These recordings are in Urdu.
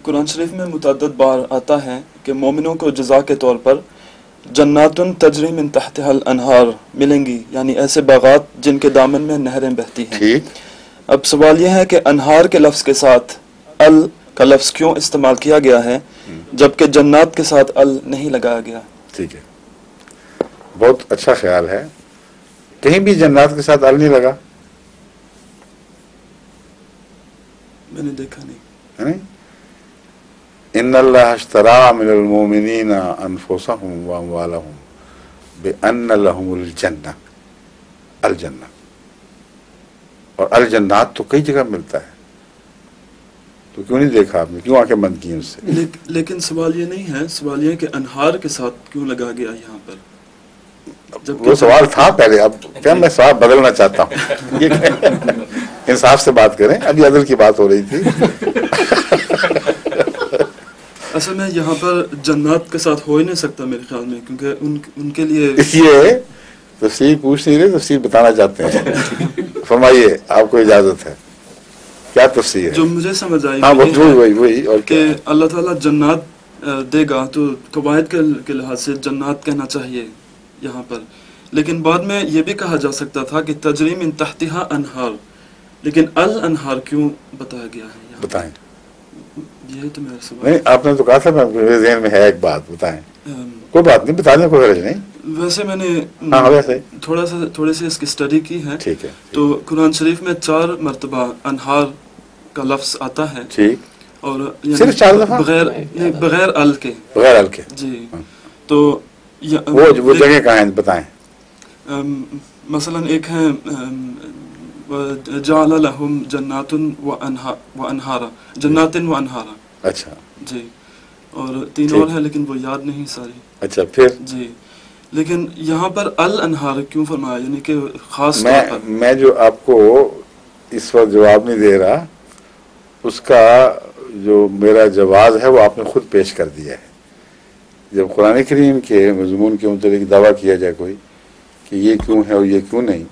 قرآن شریف میں متعدد بار آتا ہے کہ مومنوں کو جزا کے طور پر جناتن تجری من تحتها الانہار ملیں گی، یعنی ایسے باغات جن کے دامن میں نہریں بہتی ہیں. ٹھیک. اب سوال یہ ہے کہ انہار کے لفظ کے ساتھ ال کا لفظ کیوں استعمال کیا گیا ہے جبکہ جنات کے ساتھ ال نہیں لگایا گیا؟ ٹھیک ہے، بہت اچھا خیال ہے. کہیں بھی جنات کے ساتھ ال نہیں لگا؟ میں نے دیکھا نہیں. ان اللہ اشترى من المؤمنین انفسهم واموالهم بان لهم الجنہ. الجنہ اور الجنات تو کئی جگہ ملتا ہے، تو کیوں نہیں دیکھا آپ نے؟ کیوں آنکھیں بند کی اس سے؟ لیکن سوال یہ نہیں ہے، سوال یہ ہے کہ انہار کے ساتھ کیوں لگا گیا یہاں پر؟ وہ سوال تھا پہلے، اب کیا میں سوال بدلنا چاہتا ہوں. انصاف سے بات کریں، ابھی عدل کی بات ہو رہی تھی. اصل میں یہاں پر جنات کے ساتھ ہو ہی نہیں سکتا میرے خیال میں، کیونکہ ان کے لیے اس لیے تفسیر پوچھ نہیں رہے، تفسیر بتانا چاہتے ہیں. فرمائیے، آپ کو اجازت ہے. کیا تفسیر ہے جو مجھے سمجھ آئی؟ ہاں وہی اور کہ اللہ تعالیٰ جنات دے گا تو قواعد کے لحاظ سے جنات کہنا چاہیے یہاں پر، لیکن بعد میں یہ بھی کہا جا سکتا تھا کہ تجری من تحتها انہار، لیکن الانہار کیوں بتایا گیا ہے یہاں؟ بتائیں. یہی تو میرا سوال نہیں، آپ نے تو کہا تھا، میرے ذہن میں ہے ایک بات. بتائیں. کوئی بات نہیں، بتا دیں، کوئی غرض نہیں. ویسے میں نے ویسے تھوڑے سے اس کی اسٹڈی کی ہے. ٹھیک ہے. تو قرآن شریف میں 4 مرتبہ انہار کا لفظ آتا ہے. ٹھیک. اور صرف 4 دفعہ بغیر ال کے. بغیر ال کے. جی. تو وہ جگہ کہاں ہیں بتائیں. مثلا ایک ہے جعل لهم جنات وانہارا، جنات وانہارا. اچھا. جی. اور 3 اور ہے لیکن وہ یاد نہیں ساری. اچھا. پھر جی. لیکن یہاں پر الانہار کیوں فرمایا، یعنی کہ خاص طور پر؟ میں جو آپ کو اس وقت جواب نہیں دے رہا، اس کا جو میرا جواز ہے وہ آپ نے خود پیش کر دیا ہے. جب قرآن کریم کے مضمون کے متعلق دعویٰ کیا جائے کوئی کہ یہ کیوں ہے اور یہ کیوں نہیں،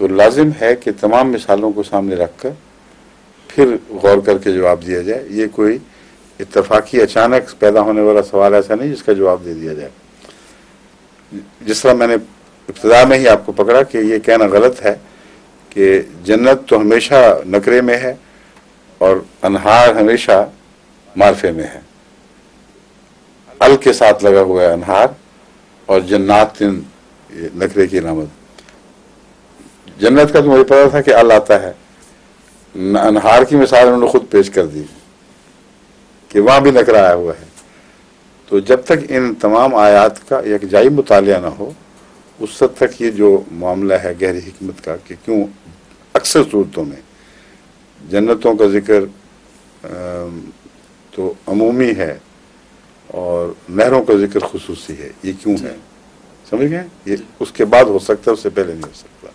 تو لازم ہے کہ تمام مثالوں کو سامنے رکھ کر پھر غور کر کے جواب دیا جائے. یہ کوئی اتفاقی اچانک پیدا ہونے والا سوال ایسا نہیں جس کا جواب دے دیا جائے. جس طرح میں نے ابتدا میں ہی آپ کو پکڑا کہ یہ کہنا غلط ہے کہ جنت تو ہمیشہ نکرے میں ہے اور انہار ہمیشہ معرفے میں ہے. ال کے ساتھ لگا ہوا ہے انہار، اور جنات نکرے کی علامت. جنت کا تو مجھے پتا تھا کہ ال آتا ہے، انہار کی مثال انہوں نے خود پیش کر دی کہ وہاں بھی نکرا آیا ہوا ہے. تو جب تک ان تمام آیات کا ایک جائی مطالعہ نہ ہو، اس وقت تک یہ جو معاملہ ہے گہری حکمت کا کہ کیوں اکثر صورتوں میں جنتوں کا ذکر تو عمومی ہے اور نہروں کا ذکر خصوصی ہے، یہ کیوں ہے؟ سمجھ گئے؟ یہ اس کے بعد ہو سکتا ہے، اس سے پہلے نہیں ہو سکتا.